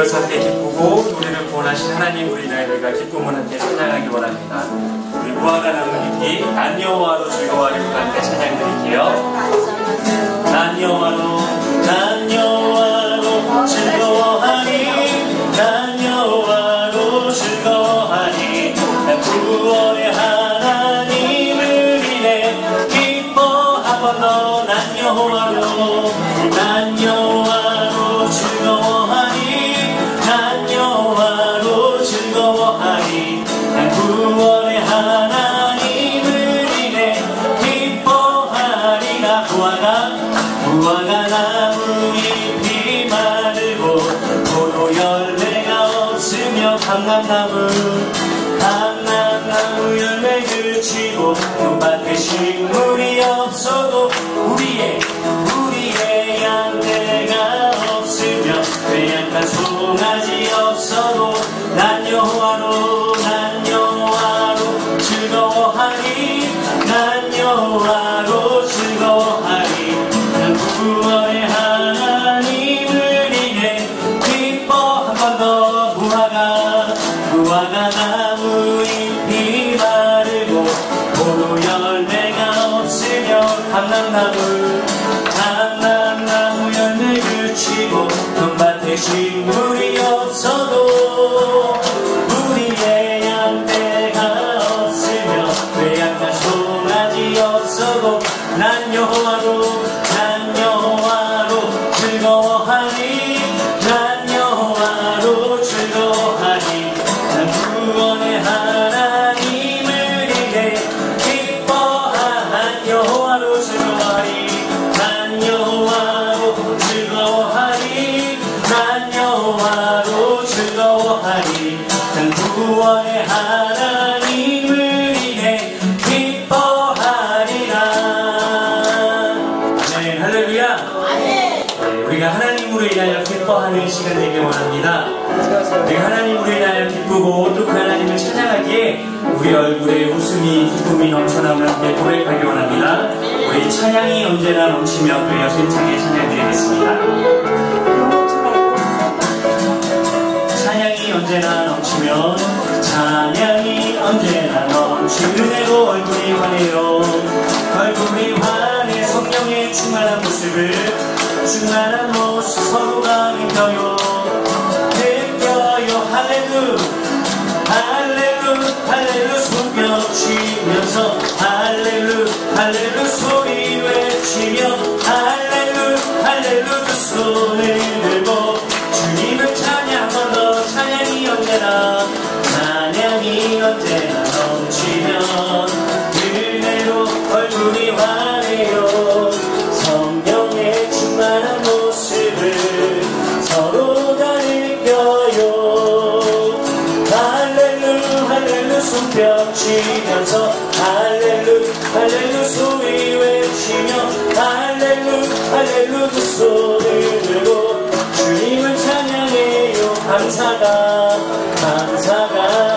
그것을 함께 기쁘고 우리를 구원하신 하나님 우리 나이들과 기쁨을 함께 찬양하기 원합니다. 우리 무화과 나무잎이 난 여호와로 즐거워하리고 함께 찬양 드릴게요. 난 여호와로 즐거워하니 난 여호와로 즐거워하니 난 구원의 하나님을 인해 기뻐 한 번 더 난 여호와로 즐거워하니 난 여호와로 즐거워하니 난 구원의 하나님을 인해 기뻐하리라. 무화과 나무 잎이 마르고 포도 열매가 없으며 감람나무 열매 그치고 논밭에 식물이 없어도 우리의 양떼가 없으며 빼앗간 송아지 없어도 난 여호와로 즐거워하니 난 여호와로 즐거워하니 난 구원의 하나님을 인해 기뻐. 한 번 더 무화과 나무 잎이 마르고 포도 열매가 없으며 감람나무 열매 그치고 논밭에 식물이 없어도 우리의 양떼가 없으며 빼앗간 송아지 없어도 난 여호와로 즐거워하니 난 여호와로 즐거워하니 난 구원의 하나님을 인해 기뻐. 난 여호와로 즐거워하니 난 여호와로 즐거워하니 난 여호와로 즐거워하니 난 구원의 하나님을 인해 기뻐하리라. 아멘. 할렐루야. 우리가 하나님으로 인하여 기뻐하는 시간 되기 원합니다. 우리가 하나님으로 인하여 기쁘고 또 그 하나님을 찬양하기에 우리 얼굴에 웃음이 기쁨이 넘쳐나오는 함께 고백하기 원합니다. 우리 찬양이 언제나 넘치며 또 여심차게 찬양드리겠습니다. 찬양이 언제나 넘치면 찬양이 언제나 넘치는 얼굴이 환해요. 얼굴이 환해 성령의 충만한 모습을 서로가 느껴요. 할렐루 손뼉 치면서 할렐루 소리 외치며 할렐루 두 손을 들고 주님을 찬양한 더 찬양이 언제나 넘치면 은혜로 얼굴이 환해요. 성령의 충만한 모습을 서로가 느껴요. 할렐루 손뼉 치면서 할렐루 소리 외치며 할렐루 두 손을 들고 주님을 찬양해요. 감사가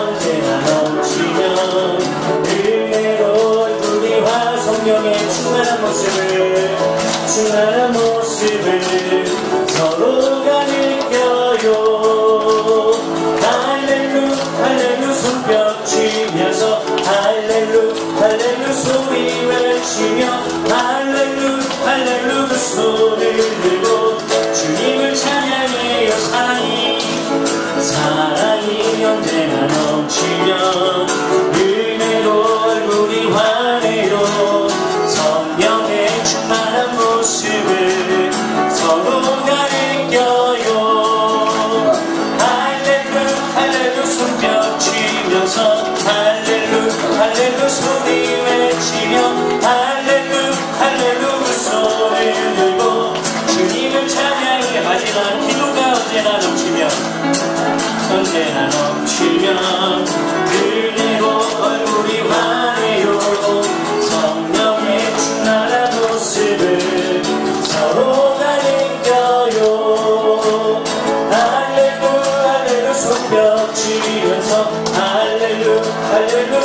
언제나 넘치면 은혜로 얼굴이 성령의 충만한 모습을 서로가 느껴요. 할렐루 손뼉 치면서 할렐루 소리 외치며 할렐루 두 손을 들고 주님을 찬양해요. 사랑이 언제나 넘치면 은혜로 얼굴이 환해요. 성령의 충만한 모습을 서로가 느껴요. 할렐루 손뼉 치면서 할렐루 소리 외치며 할렐루 두 손을 들고 주님을 찬양해. 마지막 기도가 언제나 넘치면 은혜로 얼굴이 환해요. 성령의 충만한 모습을 서로가 느껴요. 할렐루 손뼉 치면서 할렐루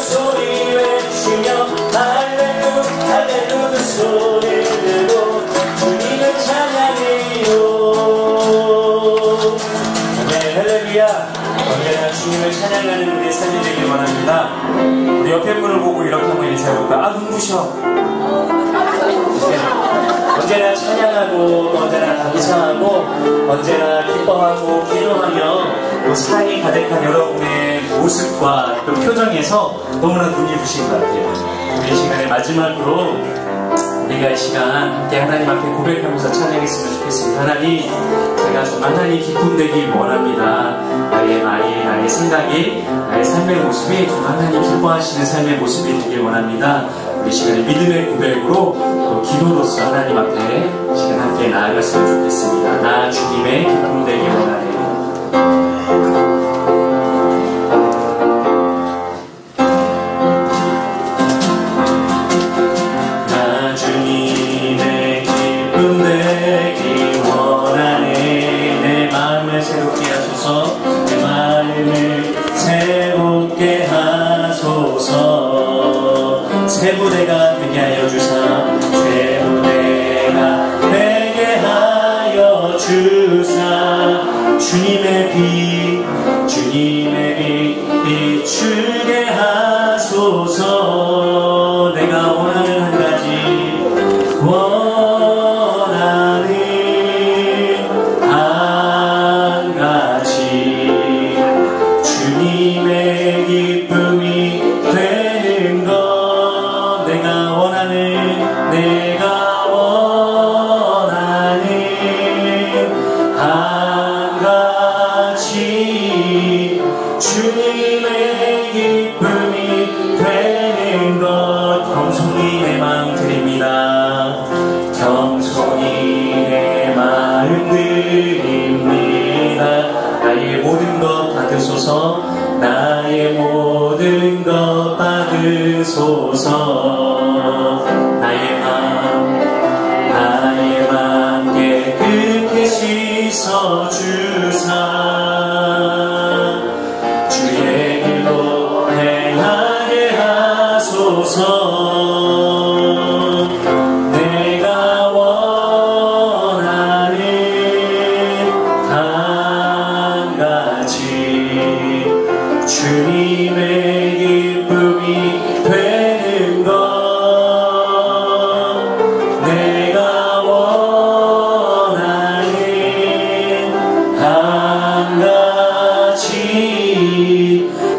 소리 외치며 할렐루 두 손을 들고 주님을 찬양해요. 할렐루야. 언제나 주님을 찬양하는 우리의 삶이 되길 원합니다. 우리 옆에 분을 보고 이렇게 한번 인사해볼까? 아, 눈부셔. 언제나 찬양하고, 언제나 감사하고, 언제나 기뻐하고, 기도하며 또 사랑이 가득한 여러분의 모습과 또 표정에서 너무나 눈이 부신 것 같아요. 우리 시간의 마지막으로 우리가 이 시간 함께 하나님 앞에 고백하면서 찬양했으면 좋겠습니다. 하나님, 제가 정말 하나님 기쁨 되길 원합니다. 나의 말이, 나의 생각이, 나의 삶의 모습이 정말 하나님 기뻐하시는 삶의 모습이 되길 원합니다. 우리 시간에 믿음의 고백으로 또 기도로서 하나님 앞에 시간 함께 나아갔으면 좋겠습니다. 나 주님의 기쁨 되길 원하네요. 새 부대가 되게 하여 주사, 새 부대가 되게 하여 주사, 주님의 빛 비추게 하소서. 내가 원하는 한 가지, 원하는 한 가지, 주님의 기쁨이 되는 것. 내가 원하는 한 가지, 주님의 기쁨이 되는 것. 겸손히 내 마음 드립니다. 겸손히 내 마음 드립니다. 나의 모든 것 받으소서. 나의 모든 것 받으소서. 나의 마음 깨끗이 씻어주사, 주의 길로 행하게 하소서. 내가 원하는 한 가지, 주님의 기쁨이 되는 것. 내가 원하는 한 가지,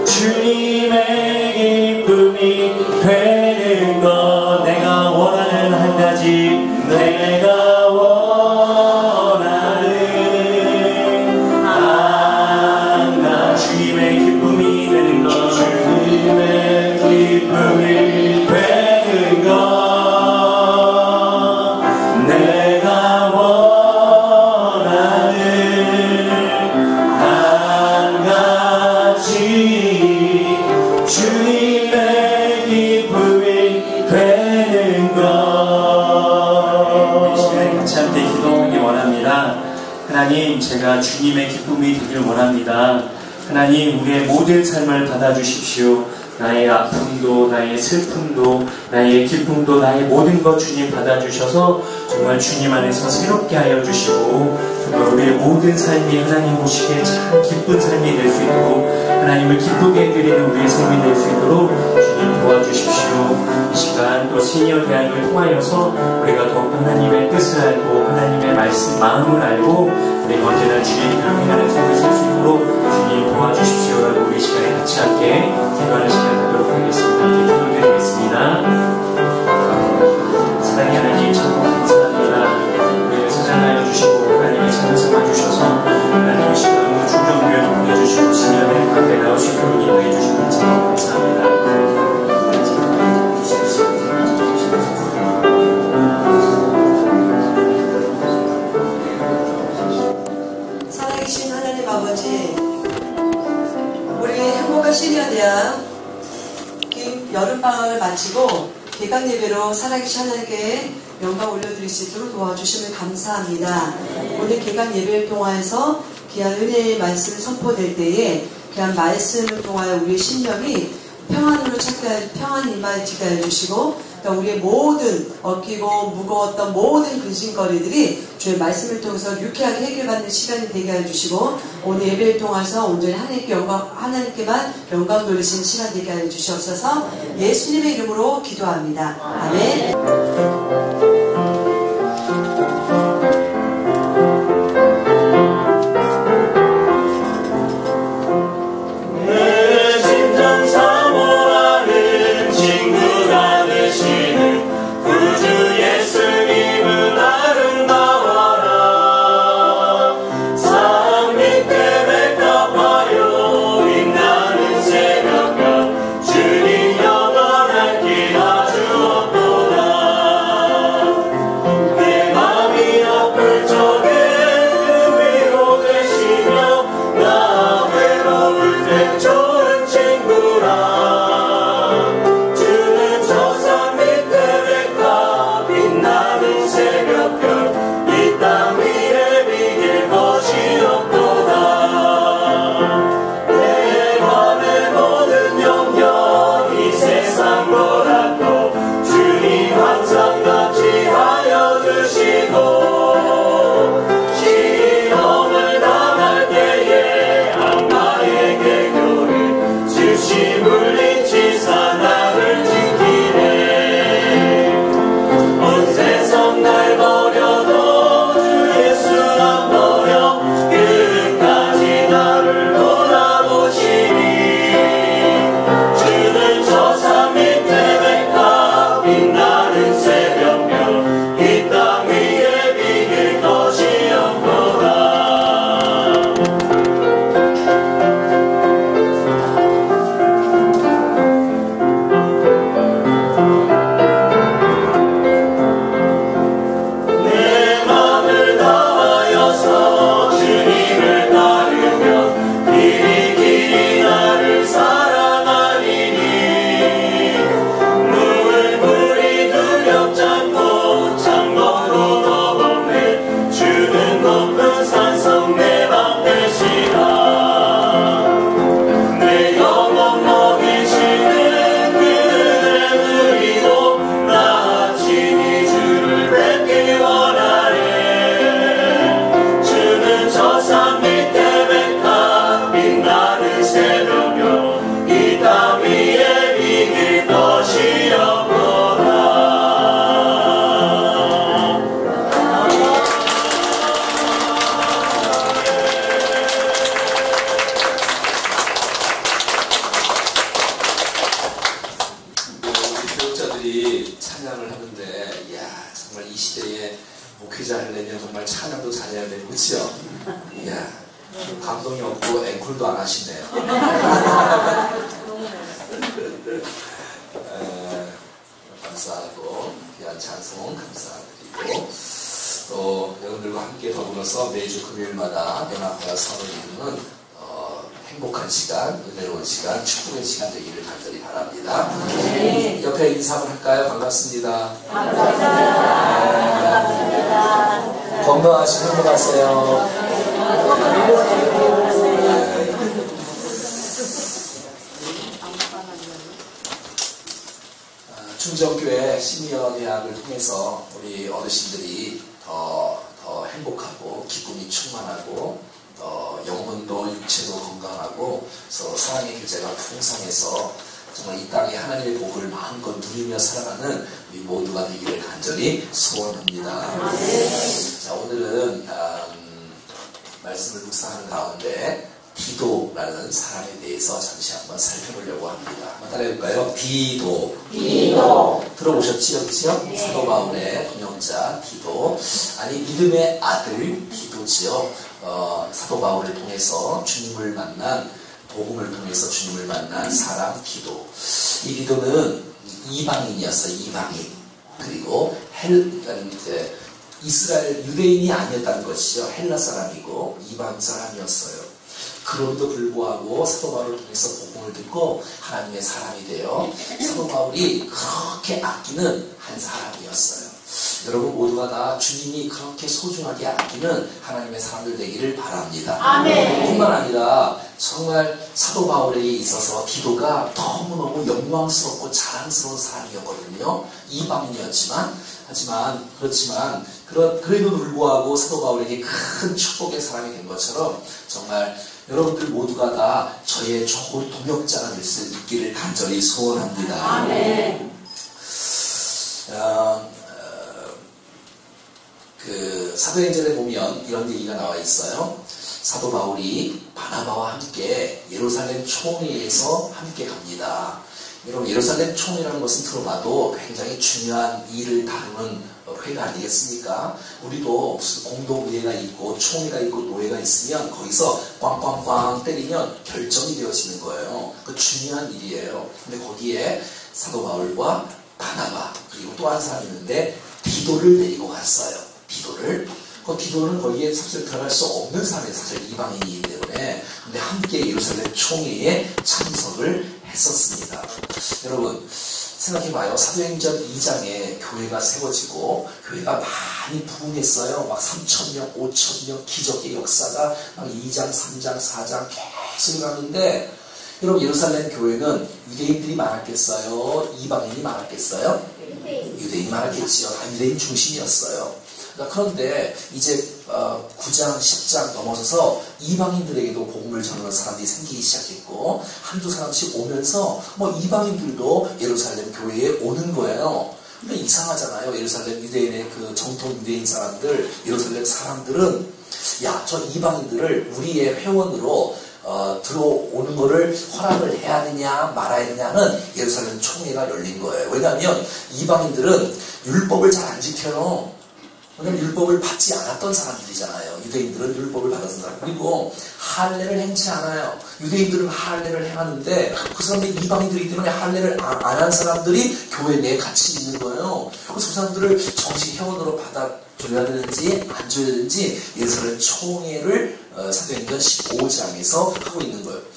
주님의 기쁨이 되는 것. 내가 원하는 한 가지, 내가 원하는 한 가지, 주님의 기쁨이 되는 것. 주님의 기쁨이 되는 것. 내가 원하는 한 가지, 주님의 기쁨이 되는 것. 이 시간에 같이 함께 기도하기 원합니다. 하나님, 제가 주님의 기쁨이 되길 원합니다. 하나님, 우리의 모든 삶을 받아주십시오. 나의 아픔도, 나의 슬픔도, 나의 기쁨도, 나의 모든 것 주님 받아주셔서 정말 주님 안에서 새롭게 하여 주시고, 정말 우리의 모든 삶이 하나님 보시기에 참 기쁜 삶이 될 수 있도록, 하나님을 기쁘게 해드리는 우리의 삶이 될 수 있도록 주님 도와주십시오. 이 시간 또 시니어 대학을 통하여서 우리가 더욱 하나님의 뜻을 알고, 하나님의 말씀, 마음을 알고, 우리가 언제나 주의 길을 행하는 삶을 살 수 있도록 주님 도와주십시오라고 우리 시간에 같이 함께 기도하는 시간 하도록 하겠습니다. 함께 기도드리겠습니다. 사랑의 하나님, 참 감사합니다. 우리를 사랑하여 주시고 하나님의 삶을 삼아주셔서 하나님의 시간으로 중정교회를 보내주시고 시니어대 가까이 나올 수 있도록 인도해 주시고 참 감사합니다. 살아계신 하나님 아버지, 우리 행복한 시니어대학 여름방학을 마치고 개강 예배로 살아계신 하나님께 영광 올려드릴 수 있도록 도와주시면 감사합니다. 오늘 개강 예배를 통하여서 귀한 은혜의 말씀을 선포될 때에 귀한 말씀을 통하여 우리의 심령이 평안으로 찾게 평안 임하게 하여 주시고 또 우리의 모든 얽히고 무거웠던 모든 근심거리들이 주의 말씀을 통해서 유쾌하게 해결받는 시간이 되게 해주시고 오늘 예배를 통해서 온전히 하나님께만 영광 돌리시는 시간 되게 해주시옵소서. 예수님의 이름으로 기도합니다. 아멘. 찬양을 하는데, 이야, 정말 이 시대에 목회자 하려면 정말 찬양도 잘해야 되고, 그치요? 이야, 감동이 없고 앵콜도 안 하시네요. 감사하고, 귀한 찬송 감사드리고, 또 여러분들과 함께 더불어서 매주 금요일마다 연합회와 선을 이루는 행복한 시간, 은혜로운 시간, 축복의 시간 되기를 간절히 바랍니다. 네. 옆에 인사 한번 할까요? 반갑습니다. 반갑습니다. 건강하시고 행복하세요. 충정교회 시니어 대학을 통해서 우리 어르신들이 더 행복하고 기쁨이 충만하고 영혼도 육체도 건강하고 서로 사랑의 교제가 풍성해서 정말 이 땅에 하나님의 복을 마음껏 누리며 살아가는 우리 모두가 되기를 간절히 소원합니다. 자, 오늘은 말씀을 묵상하는 가운데 디도라는 사람에 대해서 잠시 한번 살펴보려고 합니다. 한번 따라해볼까요? 디도. 들어보셨지요? 그치요? 네. 사도 바울의 번역자 디도. 아니 믿음의 아들 디도지요. 사도 바울을 통해서 주님을 만난, 복음을 통해서 주님을 만난 사람 디도. 이 디도는 이방인이었어요. 이방인. 그리고 이스라엘 유대인이 아니었다는 것이죠. 헬라 사람이고 이방 사람이었어요. 그럼에도 불구하고 사도 바울을 통해서 복음을 듣고 하나님의 사람이 되어 사도 바울이 그렇게 아끼는 한 사람이었어요. 여러분 모두가 다 주님이 그렇게 소중하게 아끼는 하나님의 사람들 되기를 바랍니다. 아멘. 뿐만 아니라 정말 사도 바울에게 있어서 디도가 너무너무 영광스럽고 자랑스러운 사람이었거든요. 이방인이었지만 그렇지만 그래도 불구하고 사도 바울에게 큰 축복의 사람이 된 것처럼 정말 여러분들 모두가 다 저의 좋은 동역자가 될 수 있기를 간절히 소원합니다. 아멘. 그 사도행전에 보면 이런 얘기가 나와 있어요. 사도 바울이 바나바와 함께 예루살렘 총회에서 함께 갑니다. 여러분 예루살렘 총회라는 것은 들어봐도 굉장히 중요한 일을 다루는 회가 아니겠습니까? 우리도 무슨 공동의회가 있고 총회가 있고 노회가 있으면 거기서 꽝꽝꽝 때리면 결정이 되어지는 거예요. 그 중요한 일이에요. 근데 거기에 사도 바울과 바나바 그리고 또 한 사람이 있는데 디도를 데리고 갔어요. 디도는 거기에 사실 들어갈 수 없는 사람이 사실 이방인이기 때문에 근데 함께 예루살렘 총회에 참석을 했었습니다. 여러분 생각해봐요. 사도행전 2장에 교회가 세워지고 교회가 많이 부흥했어요. 막 3,000명, 5,000명 기적의 역사가 막 2장, 3장, 4장 계속 일어났는데 여러분 예루살렘 교회는 유대인들이 많았겠어요? 이방인이 많았겠어요? 유대인이 많았겠지요. 다 유대인 중심이었어요. 그런데 이제 9장, 10장 넘어서서 이방인들에게도 복음을 전하는 사람들이 생기기 시작했고 한두 사람씩 오면서 뭐 이방인들도 예루살렘 교회에 오는 거예요. 근데 이상하잖아요. 예루살렘 유대인의 그 정통 유대인 사람들, 예루살렘 사람들은 야, 저 이방인들을 우리의 회원으로 들어오는 거를 허락을 해야 되냐 말아야 되냐는 예루살렘 총회가 열린 거예요. 왜냐하면 이방인들은 율법을 잘 안 지켜요. 왜냐하면 율법을 받지 않았던 사람들이잖아요. 유대인들은 율법을 받았던 사람. 그리고 할례를 행치 않아요. 유대인들은 할례를 행하는데 그 사람들이 이방인들이기 때문에 할례를 안 한 사람들이 교회 내에 같이 있는 거예요. 그래서 그 사람들을 정식 회원으로 받아줘야 되는지 안 줘야 되는지 예루살렘 총회를 사도행전 15장에서 하고 있는 거예요.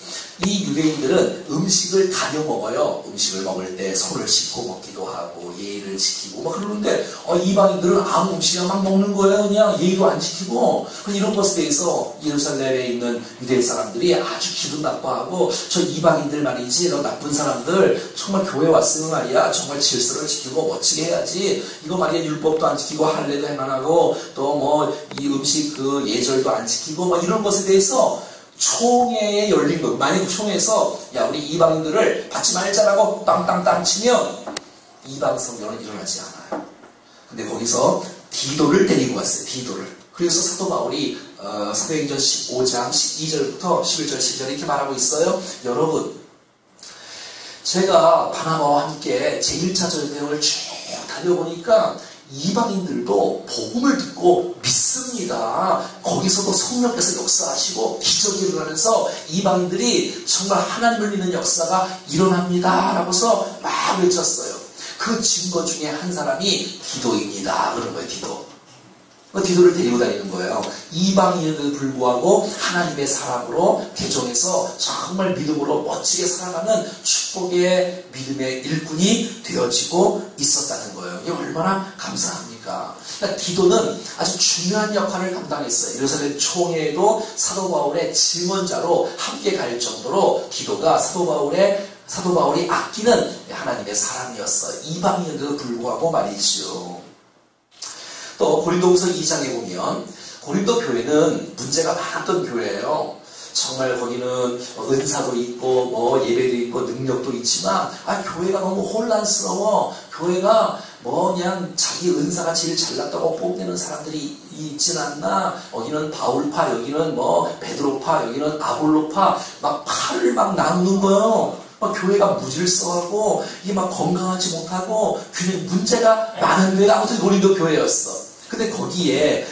이 유대인들은 음식을 가려 먹어요. 음식을 먹을 때 손을 씻고 먹기도 하고 예의를 지키고 막 그러는데 이방인들은 아무 음식이나 막 먹는 거예요. 그냥 예의도 안 지키고 이런 것에 대해서 예루살렘에 있는 유대인 사람들이 아주 기분 나빠하고 저 이방인들 말이지 너 나쁜 사람들 정말 교회 왔으면 말이야 정말 질서를 지키고 멋지게 해야지 이거 말이야 율법도 안 지키고 할례도 행안 하고 또 뭐 이 음식 그 예절도 안 지키고 막 이런 것에 대해서 총회에 열린 거. 만약 총회에서 야 우리 이방인들을 받지 말자라고 땅땅땅 치면 이방 성경은 일어나지 않아요. 근데 거기서 디도를 데리고 왔어요. 디도를. 그래서 사도 바울이 사도행전 15장 12절부터 11절 12절 이렇게 말하고 있어요. 여러분 제가 바나바와 함께 제1차 전쟁을 쭉 다녀보니까 이방인들도 복음을 듣고 믿습니다. 거기서도 성령께서 역사하시고 기적이 일어나면서 이방인들이 정말 하나님을 믿는 역사가 일어납니다. 라고서 막 외쳤어요. 그 증거 중에 한 사람이 디도입니다. 그런 거예요. 디도를 데리고 다니는 거예요. 이방인에도 불구하고 하나님의 사람으로 개종해서 정말 믿음으로 멋지게 살아가는 축복의 믿음의 일꾼이 되어지고 있었다는 거예요. 이게 얼마나 감사합니까? 그러니까 디도는 아주 중요한 역할을 감당했어요. 예루살렘 총회에도 사도 바울의 증언자로 함께 갈 정도로 디도가 사도 바울이 아끼는 하나님의 사람이었어요. 이방인에도 불구하고 말이죠. 또 고린도후서 2장에 보면 고린도 교회는 문제가 많았던 교회예요. 정말 거기는 은사도 있고 뭐 예배도 있고 능력도 있지만 교회가 너무 혼란스러워. 교회가 뭐 그냥 자기 은사가 제일 잘났다고 뽐내는 사람들이 있진 않나. 여기는 바울파, 여기는 뭐 베드로파, 여기는 아볼로파 막 파를 막 나누는 거예요. 교회가 무질서하고 이게 막 건강하지 못하고 균형 문제가 많은 데가 아무튼 고린도 교회였어. 근데 거기에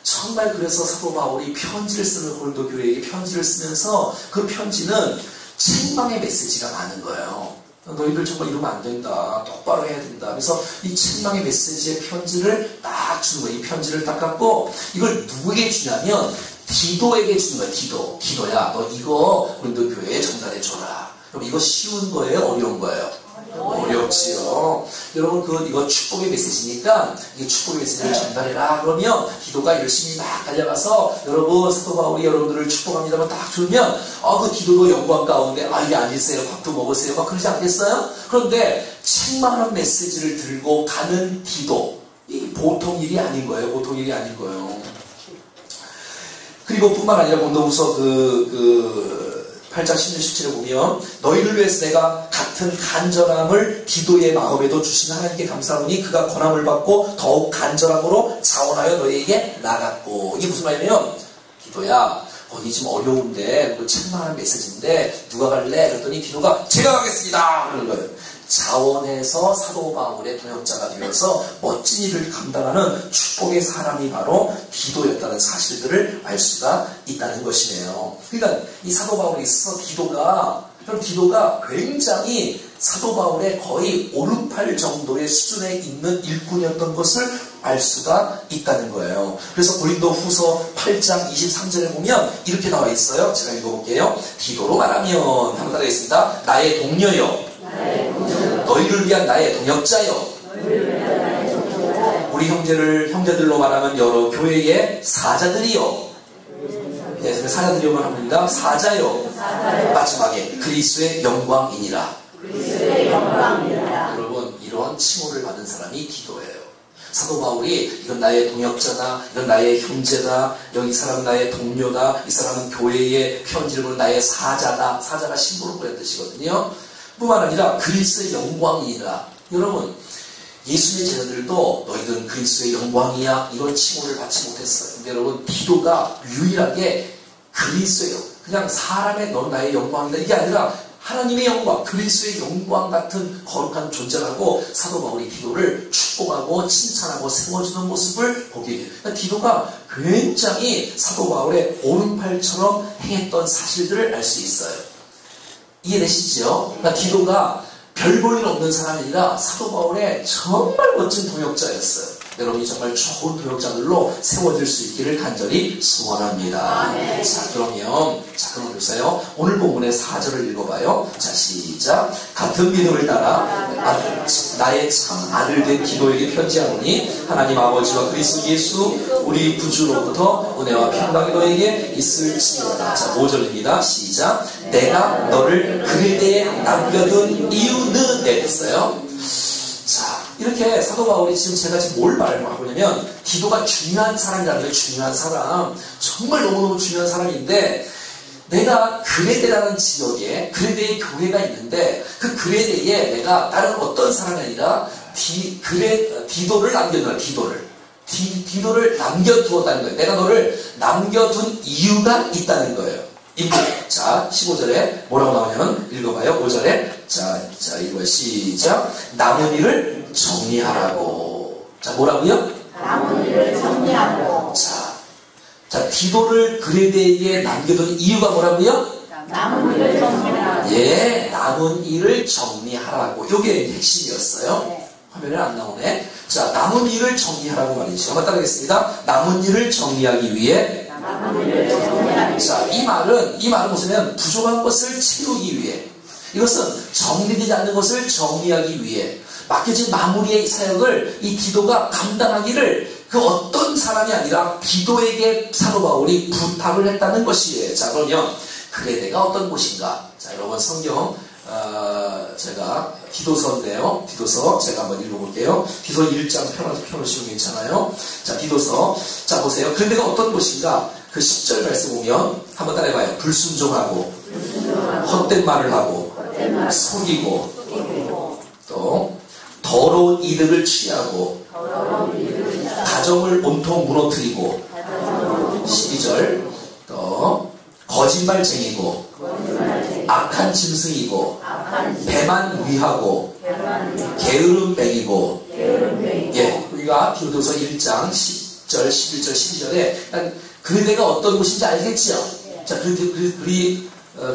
정말 그래서 사도 바울이 편지를 쓰는 고린도 교회에게 편지를 쓰면서 그 편지는 책망의 메시지가 많은 거예요. 너희들 정말 이러면 안 된다. 똑바로 해야 된다. 그래서 이 책망의 메시지의 편지를 딱 주는 거예요. 이 편지를 딱 갖고 이걸 누구에게 주냐면 디도에게 주는 거예요. 디도야 너 이거 고린도 교회에 전달해 줘라. 그럼 이거 쉬운 거예요? 어려운 거예요? 어렵지요. 여러분 이거 축복의 메시지니까 이 축복의 메시지를 전달해라 그러면 기도가 열심히 막 달려가서 여러분 사도 바울이 여러분들을 축복합니다만 딱 들으면 그 기도도 영광 가운데 이게 앉으세요 밥도 먹으세요 막 그러지 않겠어요? 그런데 책망하는 메시지를 들고 가는 기도 이 보통 일이 아닌 거예요. 보통 일이 아닌 거예요. 그리고 뿐만 아니라 본도후서 8장 16, 17에 보면 너희를 위해서 내가 같은 간절함을 기도의 마음에도 주신 하나님께 감사하노니 그가 권함을 받고 더욱 간절함으로 자원하여 너희에게 나갔고 이게 무슨 말이냐면 기도야 거기 지금 어려운데 책망하는 메시지인데 누가 갈래? 그랬더니 기도가 제가 가겠습니다 그러는 거예요. 자원해서 사도 바울의 동역자가 되어서 멋진 일을 감당하는 축복의 사람이 바로 기도였다는 사실들을 알 수가 있다는 것이네요. 그러니까 이 사도 바울에 있어서 기도가 굉장히 사도 바울의 거의 오른팔 정도의 수준에 있는 일꾼이었던 것을 알 수가 있다는 거예요. 그래서 고린도 후서 8장 23절에 보면 이렇게 나와 있어요. 제가 읽어볼게요. 기도로 말하면 한번 따라하겠습니다. 나의 동료여 너희를 위한 나의 동역자여 우리 형제들로 말하면 여러 교회의 사자들이여 사자들이요만 합니다. 사자여 마지막에 그리스도의 영광이니라. 여러분 이런 칭호를 받은 사람이 기도예요. 사도 바울이 이건 나의 동역자다, 이건 나의 형제다, 여기 이 사람은 나의 동료다, 이 사람은 교회의 편지를 보는 나의 사자다. 사자가 심부를 보낸 뜻이거든요. 뿐만 아니라 그리스도의 영광이니라. 여러분 예수의 제자들도 너희들은 그리스도의 영광이야 이런 칭호를 받지 못했어요. 근데 여러분 기도가 유일하게 그리스도예요. 그냥 사람의 넌 나의 영광이다 이게 아니라 하나님의 영광, 그리스도의 영광 같은 거룩한 존재라고 사도 바울이 기도를 축복하고 칭찬하고 세워주는 모습을 보게 돼요. 그러니까 기도가 굉장히 사도 바울의 오른팔처럼 행했던 사실들을 알 수 있어요. 이해되시죠? 그러니까 기도가 별 볼 일 없는 사람이 아니라 사도 바울의 정말 멋진 동역자였어요. 여러분이 정말 좋은 동역자들로 세워질 수 있기를 간절히 소원합니다. 자, 그러면 보세요. 오늘 본문의 4절을 읽어봐요. 자, 시작. 같은 믿음을 따라 나의 참 아들 된 기도에게 편지하노니 하나님 아버지와 그리스도 예수 우리 구주로부터 은혜와 평강이 너에게 있을지어다. 자, 5절입니다. 시작. 내가 너를 그레데에 남겨둔 이유는 됐어요. 자, 이렇게 사도 바울이 제가 지금 뭘 말하고 있냐면 기도가 중요한 사람이라는 거예요. 중요한 사람. 정말 너무너무 중요한 사람인데 내가 그레데라는 지역에 그레데의 교회가 있는데 그 그레데에 내가 다른 어떤 사람이 아니라 디도를 남겨둔다. 디도를 남겨두었다는 거예요. 내가 너를 남겨둔 이유가 있다는 거예요. 자, 15절에 뭐라고 나오냐면 읽어봐요. 5절에 자 이거 시작. 남은 일을 정리하라고. 자, 뭐라고요? 남은 일을 정리하고. 자, 디도를 그레데에 남겨둔 이유가 뭐라고요? 남은 일을 정리하라고. 예, 남은 일을 정리하라고. 이게 핵심이었어요. 네. 화면에 안 나오네. 자, 남은 일을 정리하라고 말이죠. 한번 따라하겠습니다. 남은 일을 정리하기 위해. 자, 이 말은 무슨 부족한 것을 채우기 위해. 이것은 정리되지 않는 것을 정리하기 위해 맡겨진 마무리의 사역을 이 디도가 감당하기를 그 어떤 사람이 아니라 디도에게 사도 바울이 부탁을 했다는 것이에요. 자, 그러면 그레데가 어떤 곳인가? 자, 여러분 성경 제가 디도서인데요. 디도서 제가 한번 읽어볼게요. 디도서 1장 펴놓으시면 괜찮아요. 자, 디도서. 자, 보세요. 그레데가 어떤 곳인가? 그 10절 말씀 보면 한번 따라해봐요. 불순종하고 헛된 말을 하고 속이고 또 더러운 이득을 취하고 가정을 온통 무너뜨리고 12절 또 거짓말쟁이고 악한 짐승이고 배만 위하고 게으름 뱅이고 예, 우리가 디도서 1장 10절 11절 12절에 그레데가 어떤 곳인지 알겠죠? 자,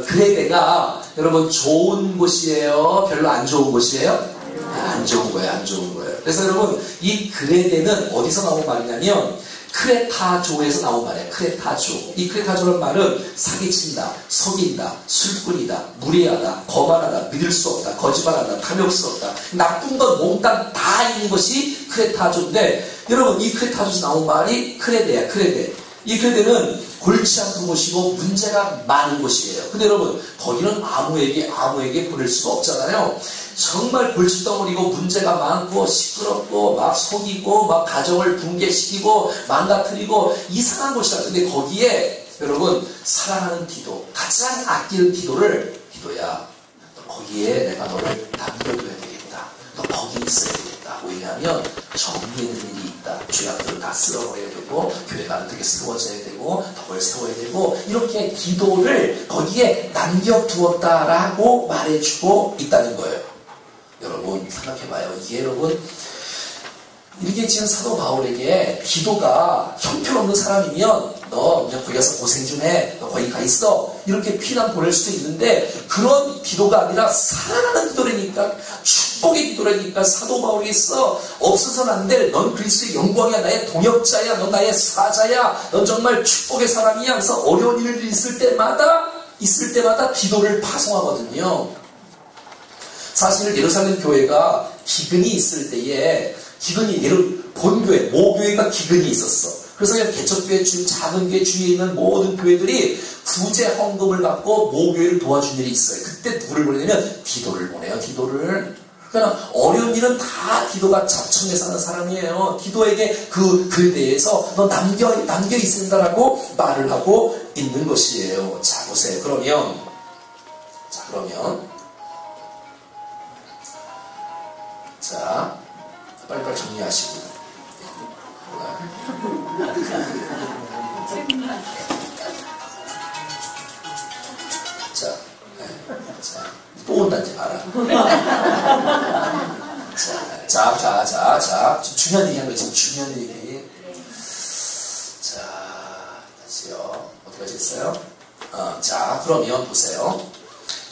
그레데가 여러분 좋은 곳이에요? 별로 안 좋은 곳이에요? 안 좋은 거예요. 안 좋은 거예요. 그래서 여러분 이 그레데는 어디서 나온 말이냐면 크레타조에서 나온 말이에요. 크레타조. 이 크레타조라는 말은 사기친다, 속인다, 술꾼이다, 무례하다, 거만하다, 믿을 수 없다, 거짓말하다, 탐욕스럽다, 나쁜 것 몽땅 다 있는 것이 크레타조인데, 여러분 이 크레타조에서 나온 말이 크레데야. 크레데. 이 크레데는 골치 아픈 곳이고 문제가 많은 곳이에요. 근데 여러분 거기는 아무에게 보낼 수가 없잖아요. 정말 골칫덩어리고 문제가 많고 시끄럽고 막 속이고 막 가정을 붕괴시키고 망가뜨리고 이상한 곳이다. 근데 거기에 여러분 사랑하는 디도, 가장 아끼는 디도를, 디도야 너 거기에 내가 너를 남겨둬야 되겠다. 너 거기 있어야 되겠다. 왜냐하면 정리되는 일이 있다. 죄악들을 다 쓸어버려야 되고 교회가 어떻게 세워져야 되고 덕을 세워야 되고 이렇게 기도를 거기에 남겨두었다라고 말해주고 있다는 거예요. 여러분 생각해봐요. 이게 여러분 이렇게 지금 사도 바울에게 기도가 형편없는 사람이면 너 그냥 거기 가서 고생 좀 해. 너 거기 가 있어. 이렇게 피난 보낼 수도 있는데 그런 기도가 아니라 사랑하는 기도라니까, 축복의 기도라니까. 사도 바울이 있어. 없어서는 안 될. 넌 그리스도의 영광이야. 나의 동역자야. 넌 나의 사자야. 넌 정말 축복의 사람이야. 그래서 어려운 일이 있을 때마다 기도를 파송하거든요. 사실 예루살렘 교회가 기근이 있을 때에 본교회, 모교회가 기근이 있었어. 그래서 개척교회 작은 교회 주위에 있는 모든 교회들이 구제 헌금을 갖고 모교회를 도와준 일이 있어요. 그때 누구를 보내냐면 디도를 보내요. 디도를. 그러니까 어려운 일은 다 디도가 자청해서 하는 사람이에요. 디도에게 그에 대해서 너 남겨 있습니다라고 말을 하고 있는 것이에요. 자, 보세요. 그러면 자, 빨리빨리 정리하시고. 자, 또 온다지 마라. 자, 지금 중요한 얘기 하는 거예요. 중요한 얘기. 자, 다시요. 어디까지 했어요? 자, 그러면 보세요.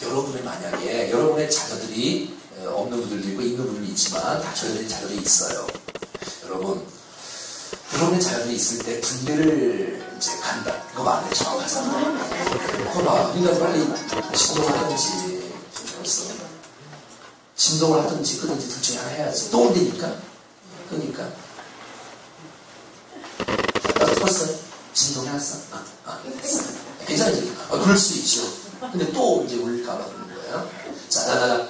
여러분이 만약에 여러분의 자녀들이 없는 분들도 있고 있는 분들이 있지만 다 저희들이 자녀들이 있어요. 여러분의 자녀들이 있을 때 군대를 이제 간다. 이거 맞네, 정확하잖아. 그거 봐. 그러니까 빨리 진동을 하든지, 진동을 하든지 끄든지 둘 중에 하나 해야지. 또 온다니까? 그러니까. 나도 껐어요. 진동해놨어? 괜찮아지? 그럴 수 있죠. 근데 또 이제 울릴까봐 그러는 거예요. 자,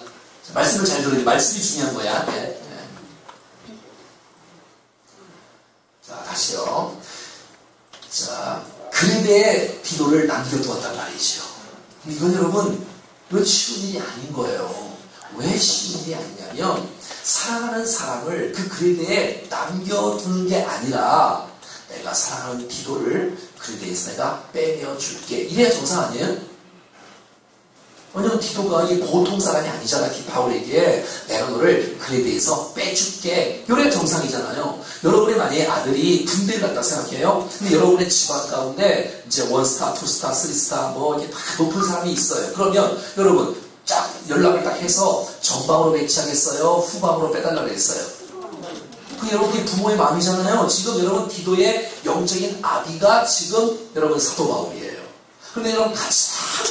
말씀을 잘 들으니 말씀이 중요한 거야. 네. 자, 다시요. 자, 그레데에 디도를 남겨두었단 말이죠. 이건 여러분, 이건 쉬운 일이 아닌 거예요. 왜 쉬운 일이 아니냐면, 사랑하는 사람을 그 그레데에 남겨두는 게 아니라, 내가 사랑하는 디도를 그레데에서 내가 빼내어줄게. 이래야 정상 아니에요? 왜냐면 디도가 이 보통 사람이 아니잖아. 바울에게 내가 너를 그레데에서 빼줄게. 이래 정상이잖아요. 여러분의 만약에 아들이 군대를 갔다 생각해요. 근데 여러분의 집안 가운데 이제 1스타, 2스타, 3스타 뭐 이렇게 다 높은 사람이 있어요. 그러면 여러분 쫙 연락을 딱 해서 전방으로 배치하겠어요? 후방으로 빼달라고 했어요. 그게 여러분의 부모의 마음이잖아요. 지금 여러분 디도의 영적인 아비가 지금 여러분 사도 바울이에요. 근데 여러분 가장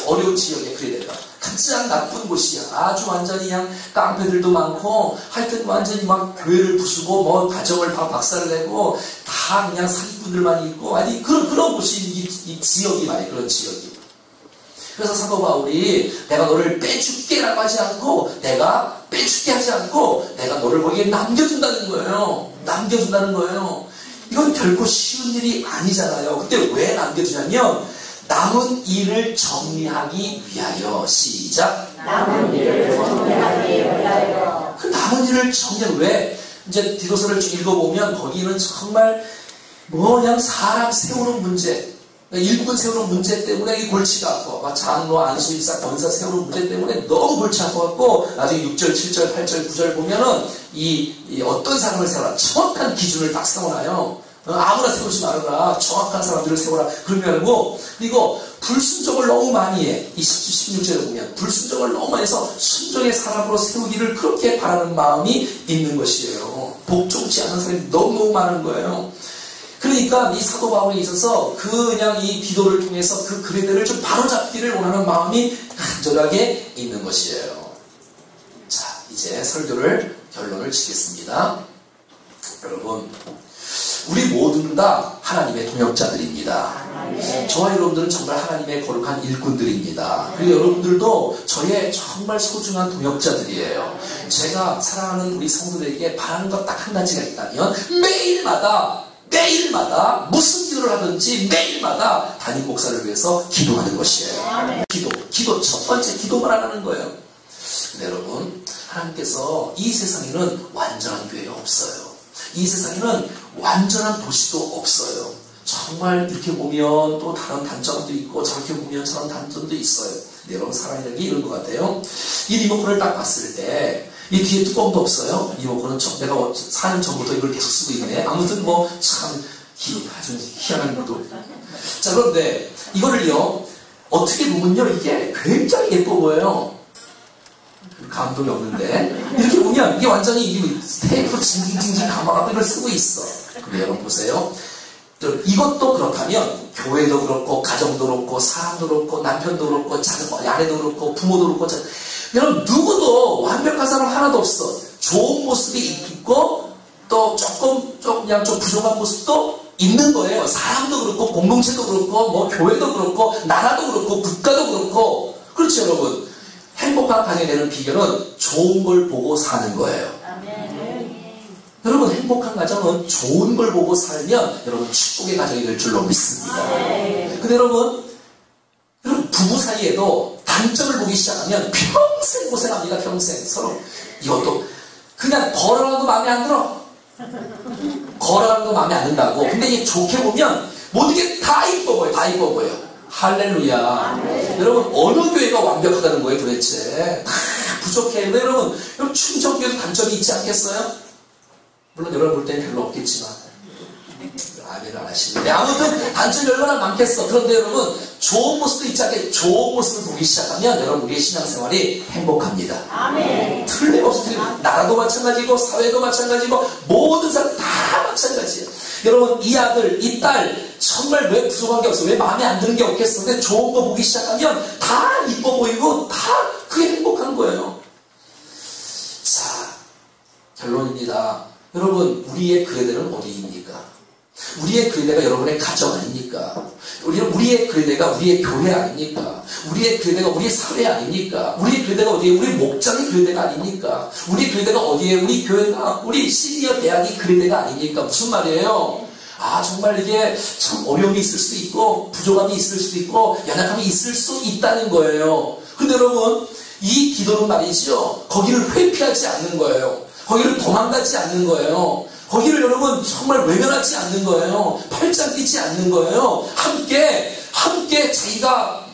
어려운 지역에 그레데가 가장 나쁜 곳이야. 아주 완전히 그냥 깡패들도 많고 하여튼 완전히 막 교회를 부수고 뭐 가정을 다 박살을 내고 다 그냥 사기꾼들만 있고 아니 그런 곳이 이 지역이 많이 그런 지역이. 그래서 사도 바울이 내가 너를 빼줄게라고 하지 않고 내가 빼줄게 하지 않고 내가 너를 거기에 남겨준다는 거예요. 남겨준다는 거예요. 이건 결코 쉬운 일이 아니잖아요. 근데 왜 남겨주냐면 남은 일을 정리하기 위하여. 시작. 남은 일을 정리하기 위하여. 그 남은 일을 정리하기 왜? 이제 디도서를 쭉 읽어보면 거기는 정말 그냥 사람 세우는 문제, 일꾼 세우는 문제 때문에 이 골치가 아파. 장로, 안수입사, 권사 세우는 문제 때문에 너무 골치 아파갖고 나중에 6절, 7절, 8절, 9절 보면은 이 어떤 사람을 세워라. 정확한 기준을 딱 세워놔요. 아무나 세우지 말아라. 정확한 사람들을 세워라. 그런 게 아니고, 그리고 불순종을 너무 많이 해. 이 16절에 보면 불순종을 너무 많이 해서 순종의 사람으로 세우기를 그렇게 바라는 마음이 있는 것이에요. 복종치 않은 사람이 너무 많은 거예요. 그러니까 이 사도 바울에 있어서 그냥 이 기도를 통해서 그 그레데를 좀 바로잡기를 원하는 마음이 간절하게 있는 것이에요. 자, 이제 설교를 결론을 짓겠습니다. 여러분, 우리 모두는 다 하나님의 동역자들입니다. 저와 여러분들은 정말 하나님의 거룩한 일꾼들입니다. 그리고 여러분들도 저의 정말 소중한 동역자들이에요. 제가 사랑하는 우리 성도들에게 바라는 것 딱 한 가지가 있다면 매일마다 무슨 기도를 하든지 매일마다 담임 목사를 위해서 기도하는 것이에요. 기도 첫 번째 기도만 하는 거예요. 근데 여러분, 하나님께서 이 세상에는 완전한 교회가 없어요. 이 세상에는 완전한 도시도 없어요. 정말 이렇게 보면 또 다른 단점도 있고 저렇게 보면 저런 단점도 있어요. 근데 여러분, 사랑이라는 게 이런 것 같아요. 이 리모컨을 딱 봤을 때 이 뒤에 뚜껑도 없어요. 리모컨은 내가 4년 전부터 이걸 계속 쓰고 있네. 아무튼 뭐 참 아주 희한한 것도. 자, 그런데 이거를요, 어떻게 보면요, 이게 굉장히 예뻐 보여요. 감동이 없는데 이렇게 보면 이게 완전히 테이프로 징징징징 감아갖고 이걸 쓰고 있어. 근데 여러분 보세요. 이것도 그렇다면 교회도 그렇고 가정도 그렇고 사람도 그렇고 남편도 그렇고 아내도 그렇고 부모도 그렇고 여러분, 누구도 완벽한 사람 하나도 없어. 좋은 모습이 있고 또 그냥 좀 부족한 모습도 있는 거예요. 사람도 그렇고 공동체도 그렇고 뭐 교회도 그렇고 나라도 그렇고 국가도 그렇고. 그렇죠, 여러분. 행복한 가정이 되는 비결은 좋은 걸 보고 사는 거예요. 여러분, 행복한 가정은 좋은 걸 보고 살면 여러분 축복의 가정이 될 줄로 믿습니다. 근데 여러분 부부 사이에도 단점을 보기 시작하면 평생 고생합니다. 평생 서로. 이것도 그냥 걸어가는 거 마음에 안 들어. 걸어가는 거 마음에 안 든다고. 근데 이게 좋게 보면 모든 게 다 이뻐 보여. 다 이뻐 보여. 할렐루야. 여러분, 어느 교회가 완벽하다는 거예요 도대체? 다 부족해. 근데 여러분 충청교회도 단점이 있지 않겠어요? 물론 여러분 볼 때는 별로 없겠지만 아멘을 안 하시는데 아무튼 단점이 얼마나 많겠어. 그런데 여러분, 좋은 모습도 있지 않게 좋은 모습을 보기 시작하면 여러분 우리의 신앙생활이 행복합니다. 아멘. 틀림없이 나라도 마찬가지고 사회도 마찬가지고 모든 사람 다 마찬가지예요. 여러분, 이 아들 이 딸 정말 왜 부족한 게 없어? 왜 마음에 안 드는 게 없겠어? 근데 좋은 거 보기 시작하면 다 이뻐 보이고 다 그게 행복한 거예요. 자, 결론입니다. 여러분, 우리의 그레데는 어디입니까? 우리의 그레데가 여러분의 가정 아닙니까? 우리의 그레데가 우리의 교회 아닙니까? 우리의 그레데가 우리의 사회 아닙니까? 우리의 그레데가 어디에? 우리 목장의 그레데가 아닙니까? 우리의 그레데가 어디에? 우리 교회가, 우리 시니어 대학이 그레데가 아닙니까? 무슨 말이에요? 아, 정말 이게 참 어려움이 있을 수 있고 부족함이 있을 수 있고 연약함이 있을 수 있다는 거예요. 근데 여러분, 이 기도는 말이죠, 거기를 회피하지 않는 거예요. 거기를 도망가지 않는 거예요. 거기를 여러분 정말 외면하지 않는 거예요. 팔짱 끼지 않는 거예요. 함께 자기가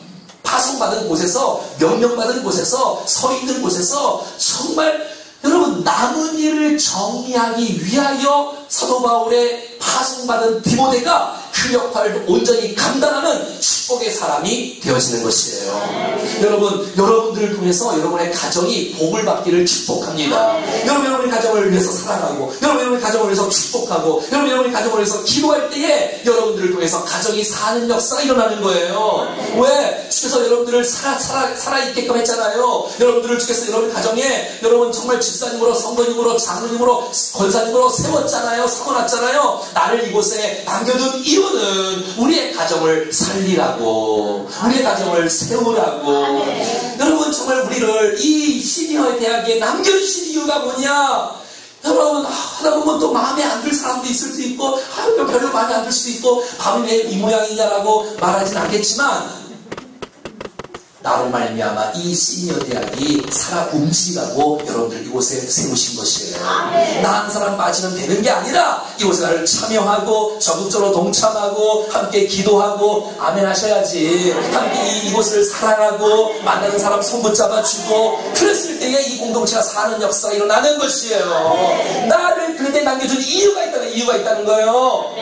파송받은 곳에서, 명령받은 곳에서, 서 있는 곳에서 정말 여러분 남은 일을 정리하기 위하여 사도 바울의 파송받은 디모데가 그 역할을 온전히 감당하는 축복의 사람이 되어지는 것이에요. 여러분, 여러분들을 통해서 여러분의 가정이 복을 받기를 축복합니다. 여러분의 가정을 위해서 사랑하고, 여러분의 가정을 위해서 축복하고, 여러분의 가정을 위해서 기도할 때에 여러분들을 통해서 가정이 사는 역사가 일어나는 거예요. 왜? 주께서 여러분들을 살아있게끔 했잖아요. 여러분들을 주께서 여러분 가정에 여러분 정말 집사님으로, 성도님으로, 장로님으로, 권사님으로 세웠잖아요. 세워놨잖아요. 나를 이곳에 남겨둔 이유는 우리의 가정을 살리라고, 우리의 가정을 세우라고. 여러분, 정말 우리를 이 시니어 대학에 남겨주신 이유가 뭐냐? 여러분, 하다 보면 또 마음에 안 들 사람도 있을 수 있고, 별로 마음에 안 들 수도 있고, 밤이 왜 이 모양이냐라고 말하진 않겠지만, 나로 말미암아 이 시니어 대학이 살아 움직이라고 여러분들 이곳에 세우신 것이에요. 나 한 사람 빠지면 되는 게 아니라 이곳에 나를 참여하고 적극적으로 동참하고 함께 기도하고 아멘 하셔야지. 함께 이곳을 사랑하고 만나는 사람 손 붙잡아주고 그랬을 때에 이 공동체가 사는 역사가 일어나는 것이에요. 나를 그런데 남겨준 이유가 있다는 거예요.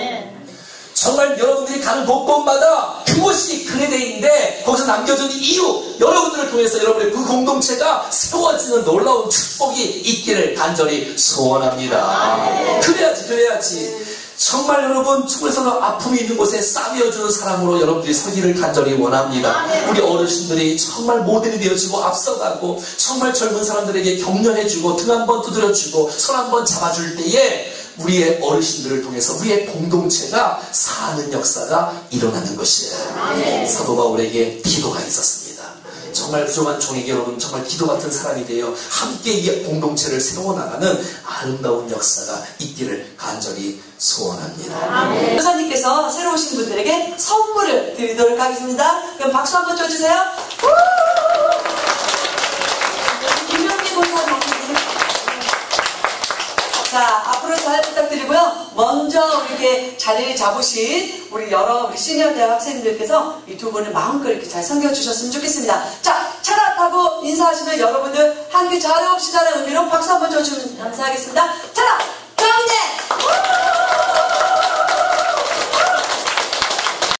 정말 여러분들이 가는 곳곳마다 그곳이 그레데인데 거기서 남겨준 이유, 여러분들을 통해서 여러분의 그 공동체가 세워지는 놀라운 축복이 있기를 간절히 소원합니다. 그래야지. 정말 여러분, 죽어서는 아픔이 있는 곳에 싸매어주는 사람으로 여러분들이 서기를 간절히 원합니다. 우리 어르신들이 정말 모델이 되어주고 앞서가고 정말 젊은 사람들에게 격려해주고 등 한번 두드려주고 손 한번 잡아줄 때에 우리의 어르신들을 통해서 우리의 공동체가 사는 역사가 일어나는 것이에요. 사도 바울에게 기도가 있었습니다. 정말 부족한 종에게 여러분 정말 기도 같은 사람이 되어 함께 이 공동체를 세워나가는 아름다운 역사가 있기를 간절히 소원합니다. 교사님께서 새로 오신 분들에게 선물을 드리도록 하겠습니다. 그럼 박수 한번 쳐주세요. 김영기 권사님. 자, 앞으로 잘 부탁드리고요. 먼저 이렇게 자리를 잡으신 우리 시니어 대학 학생들께서 이 두 분을 마음껏 이렇게 잘 섬겨주셨으면 좋겠습니다. 자, 차렷하고 인사하시면 여러분들 함께 잘해봅시다라는 의미로 박수 한번 쳐주시면 감사하겠습니다. 차렷!